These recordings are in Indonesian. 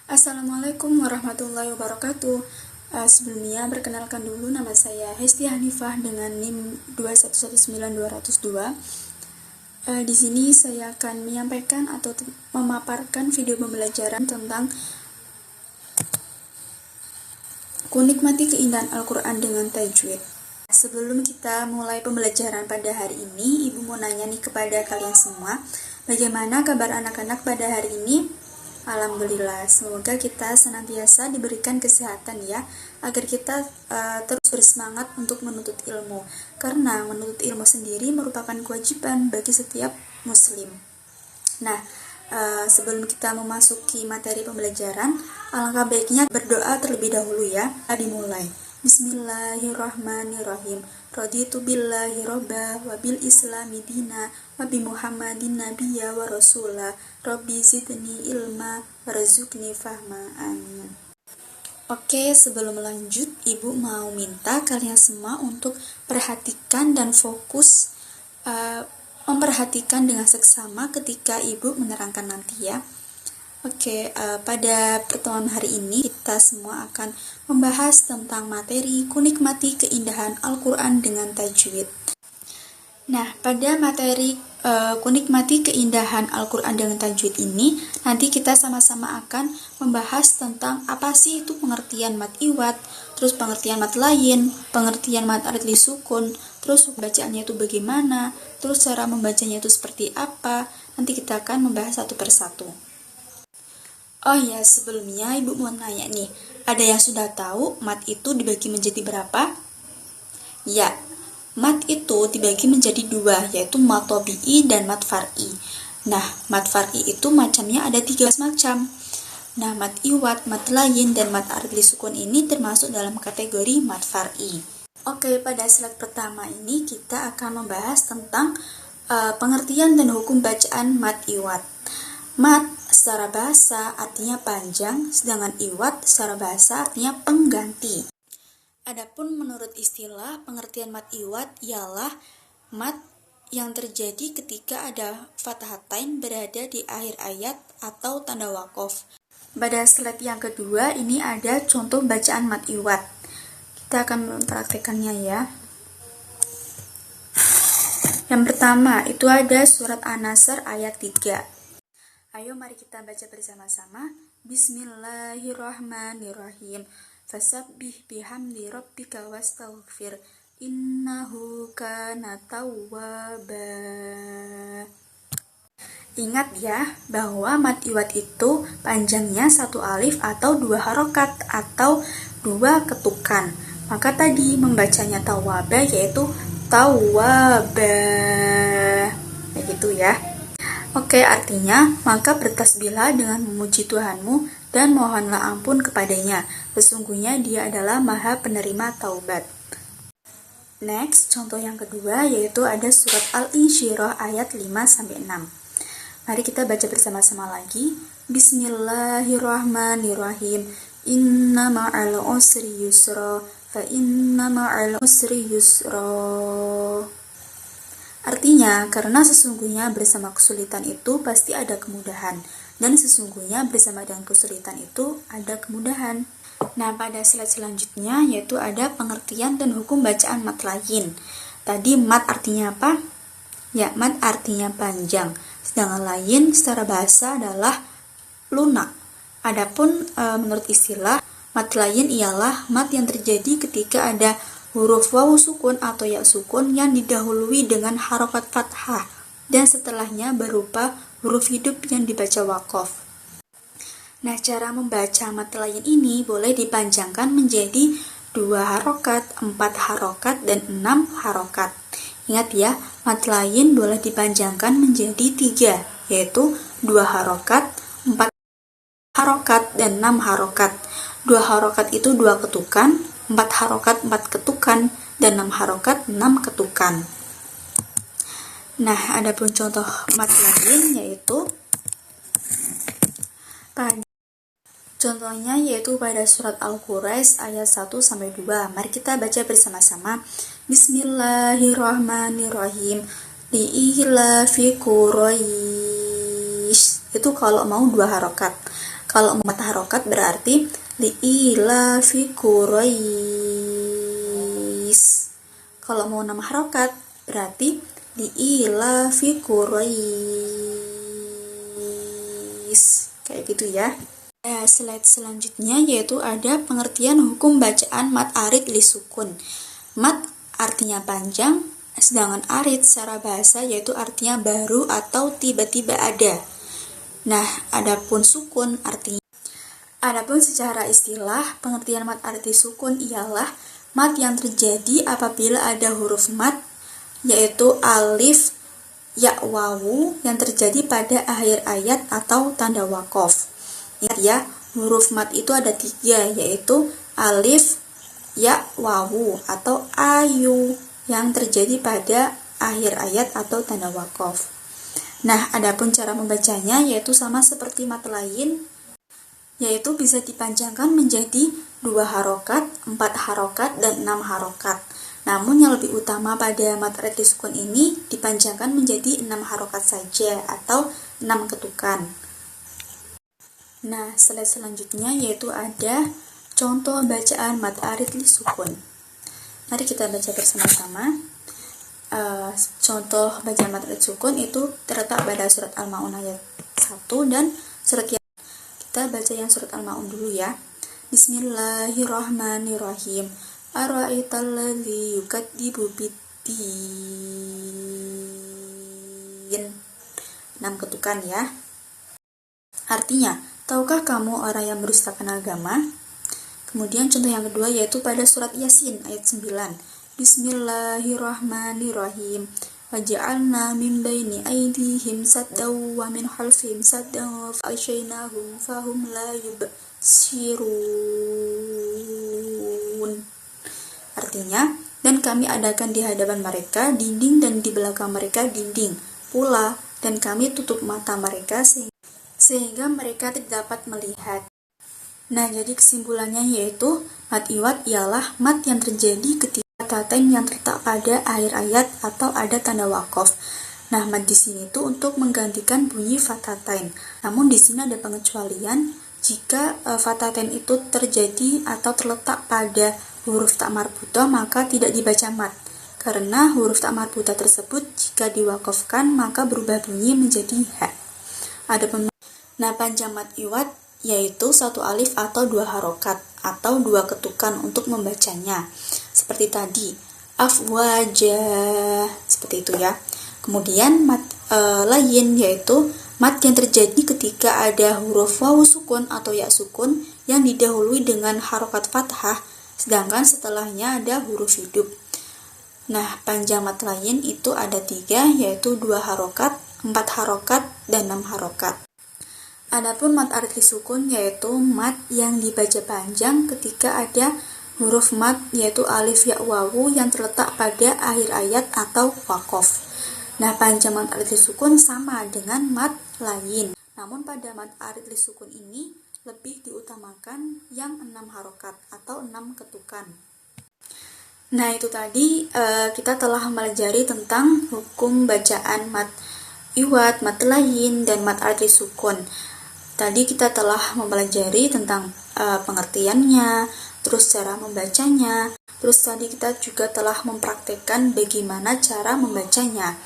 Assalamualaikum warahmatullahi wabarakatuh. Sebelumnya perkenalkan dulu, nama saya Hesti Hanifah dengan NIM 2119202. Di sini saya akan menyampaikan atau memaparkan video pembelajaran tentang kunikmati keindahan Al-Quran dengan tajwid. Sebelum kita mulai pembelajaran pada hari ini, Ibu mau nanya nih kepada kalian semua, bagaimana kabar anak-anak pada hari ini? Alhamdulillah, semoga kita senantiasa diberikan kesehatan ya, agar kita terus bersemangat untuk menuntut ilmu, karena menuntut ilmu sendiri merupakan kewajiban bagi setiap muslim. Nah, sebelum kita memasuki materi pembelajaran, alangkah baiknya berdoa terlebih dahulu ya. Dimulai. Bismillahirrahmanirrahim. Raditu billahi robba wa bil islami dina wa bi muhammadin nabiyya wa rasula rabbi zidni ilma warzuqni fahma. Amin. Oke, sebelum lanjut, Ibu mau minta kalian semua untuk perhatikan dan fokus memperhatikan dengan seksama ketika Ibu menerangkan nanti ya. Oke, pada pertemuan hari ini kita semua akan membahas tentang materi kunikmati keindahan Al-Quran dengan tajwid. Nah, pada materi kunikmati keindahan Al-Quran dengan tajwid ini, nanti kita sama-sama akan membahas tentang apa sih itu pengertian mad iwad, terus pengertian mad layin, pengertian mad arid sukun, terus bacaannya itu bagaimana, terus cara membacanya itu seperti apa. Nanti kita akan membahas satu persatu. Oh ya, sebelumnya Ibu mau nanya nih, ada yang sudah tahu mad itu dibagi menjadi berapa? Ya, mad itu dibagi menjadi dua, yaitu mad tabi'i dan mad far'i. Nah, mad far'i itu macamnya ada 3 macam. Nah, mad iwad, mad layin, dan mad arid sukun ini termasuk dalam kategori mad far'i. Oke, pada slide pertama ini kita akan membahas tentang pengertian dan hukum bacaan mad iwad. Mad secara bahasa artinya panjang, sedangkan iwad secara bahasa artinya pengganti. Adapun menurut istilah, pengertian mad iwad ialah mad yang terjadi ketika ada fathatain berada di akhir ayat atau tanda waqaf. Pada slide yang kedua ini ada contoh bacaan mad iwad. Kita akan mempraktekannya ya. Yang pertama itu ada surat An-Nasr ayat 3. Ayo mari kita baca bersama-sama. Bismillahirrahmanirrahim. Fasabbih bihamdi rabbika wastaghfir innahu kana tawwaba. Ingat ya, bahwa mad iwad itu panjangnya 1 alif atau 2 harokat atau 2 ketukan. Maka tadi membacanya tawwaba yaitu tawwaba. Begitu ya. Oke, artinya, maka bertasbihlah dengan memuji Tuhanmu dan mohonlah ampun kepadanya. Sesungguhnya dia adalah maha penerima taubat. Next, contoh yang kedua yaitu ada surat Al-Insyirah ayat 5-6. Mari kita baca bersama-sama lagi. Bismillahirrahmanirrahim. Inna ma'al usri yusra, fa inna ma'al usri yusra. Artinya, karena sesungguhnya bersama kesulitan itu pasti ada kemudahan, dan sesungguhnya bersama dengan kesulitan itu ada kemudahan. Nah, pada slide selanjutnya yaitu ada pengertian dan hukum bacaan mad layin. Tadi mad artinya apa? Ya, mad artinya panjang, sedangkan layin secara bahasa adalah lunak. Adapun menurut istilah, mad layin ialah mad yang terjadi ketika ada huruf wawu sukun atau ya sukun yang didahului dengan harokat fathah dan setelahnya berupa huruf hidup yang dibaca waqaf. Nah, cara membaca mad layin ini boleh dipanjangkan menjadi 2 harokat, 4 harokat, dan 6 harokat. Ingat ya, mad layin boleh dipanjangkan menjadi 3, yaitu 2 harokat, 4 harokat, dan 6 harokat. 2 harokat itu 2 ketukan, 4 harokat 4 ketukan, dan 6 harokat 6 ketukan. Nah, adapun contoh mad lain yaitu contohnya yaitu pada surat Al-Quraisy ayat 1-2. Mari kita baca bersama-sama. Bismillahirrahmanirrahim. Li'ilafi Quraisy Itu kalau mau 2 harokat. Kalau 4 harokat berarti li'ilafi Quraish. Kalau mau 6 harokat berarti li'ilafi Quraish. Kayak gitu ya. Slide selanjutnya yaitu ada pengertian hukum bacaan mad arid li sukun. Mad artinya panjang, sedangkan arid secara bahasa yaitu artinya baru atau tiba-tiba ada. Nah, adapun secara istilah, pengertian mad arid li sukun ialah mad yang terjadi apabila ada huruf mad yaitu alif, ya, wawu yang terjadi pada akhir ayat atau tanda waqaf. Ingat ya, huruf mad itu ada 3, yaitu alif, ya, wawu atau ayu yang terjadi pada akhir ayat atau tanda waqaf. Nah, adapun cara membacanya yaitu sama seperti mad lain, yaitu bisa dipanjangkan menjadi 2 harokat, 4 harokat, dan 6 harokat. Namun yang lebih utama pada mad arid li sukun ini dipanjangkan menjadi 6 harokat saja atau 6 ketukan. Nah, slide selanjutnya yaitu ada contoh bacaan mad arid li sukun. Mari kita baca bersama-sama. Contoh bacaan mad arid sukun itu terletak pada surat Al-Ma'un ayat 1 dan surat yang kita baca yang surat Al-Ma'un dulu ya. Bismillahirrahmanirrahim. Ara'aital ladzi yukadzibu bid-din. 6 ketukan ya. Artinya, tahukah kamu orang yang merustakan agama? Kemudian contoh yang kedua yaitu pada surat Yasin ayat 9. Bismillahirrahmanirrahim. Waja'alna min baini aydihim saddan wa min khalfihim saddan fa'aghshaynahum fahum la yubsirun. Artinya, dan kami adakan di hadapan mereka dinding dan di belakang mereka dinding pula, dan kami tutup mata mereka sehingga mereka tidak dapat melihat. Nah, jadi kesimpulannya yaitu mad iwad ialah mad yang terjadi ketika fatatain yang terletak pada akhir ayat atau ada tanda waqaf. Nah, mad di sini itu untuk menggantikan bunyi fatatain. Namun di sini ada pengecualian jika fatatain itu terjadi atau terletak pada huruf tak marbuthah maka tidak dibaca mad. Karena huruf tak marbuthah tersebut jika diwaqafkan maka berubah bunyi menjadi ha. Nah, panjang mad iwad yaitu 1 alif atau 2 harokat atau 2 ketukan untuk membacanya. Seperti tadi, afwajah, seperti itu ya. Kemudian mad lain yaitu mad yang terjadi ketika ada huruf wawu sukun atau ya sukun yang didahului dengan harokat fathah, sedangkan setelahnya ada huruf hidup. Nah, panjang mad lain itu ada 3, yaitu 2 harokat, 4 harokat, dan 6 harokat. Adapun mad arid li sukun yaitu mad yang dibaca panjang ketika ada huruf mad yaitu alif, ya, wawu yang terletak pada akhir ayat atau waqaf. Nah, panjang mad arid li sukun sama dengan mad lain. Namun pada mad arid li sukun ini lebih diutamakan yang 6 harokat atau 6 ketukan. Nah, itu tadi kita telah mempelajari tentang hukum bacaan mad iwad, mad lain, dan mad arid li sukun. Tadi kita telah mempelajari tentang pengertiannya, terus cara membacanya, terus tadi kita juga telah mempraktekkan bagaimana cara membacanya.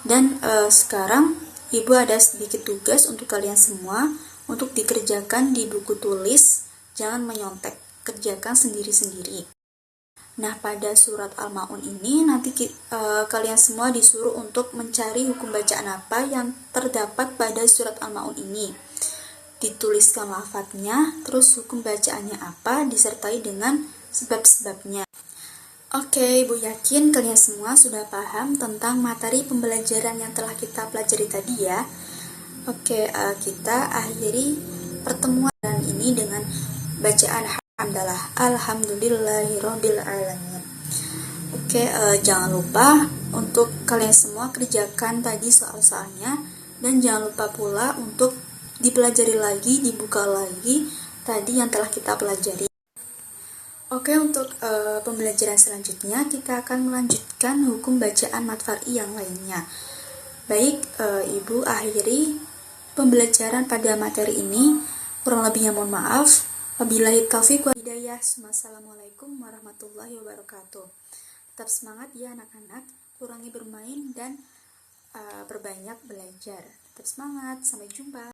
Dan sekarang Ibu ada sedikit tugas untuk kalian semua untuk dikerjakan di buku tulis, jangan menyontek, kerjakan sendiri-sendiri. Nah, pada surat Al-Ma'un ini nanti kalian semua disuruh untuk mencari hukum bacaan apa yang terdapat pada surat Al-Ma'un ini. Dituliskan lafadznya, terus hukum bacaannya apa, disertai dengan sebab-sebabnya. Oke, Ibu yakin kalian semua sudah paham tentang materi pembelajaran yang telah kita pelajari tadi ya. Oke, kita akhiri pertemuan ini dengan bacaan hamdalah. Alhamdulillahirabbil alamin. Oke, jangan lupa untuk kalian semua kerjakan tadi soal-soalnya, dan jangan lupa pula untuk dipelajari lagi, dibuka lagi tadi yang telah kita pelajari. Oke, untuk pembelajaran selanjutnya kita akan melanjutkan hukum bacaan mad far'i yang lainnya. Baik, Ibu akhiri pembelajaran pada materi ini. Kurang lebihnya mohon maaf. Wabillahi taufiq wal hidayah. Wassalamualaikum warahmatullahi wabarakatuh. Tetap semangat ya anak-anak, kurangi bermain dan perbanyak belajar. Tetap semangat, sampai jumpa.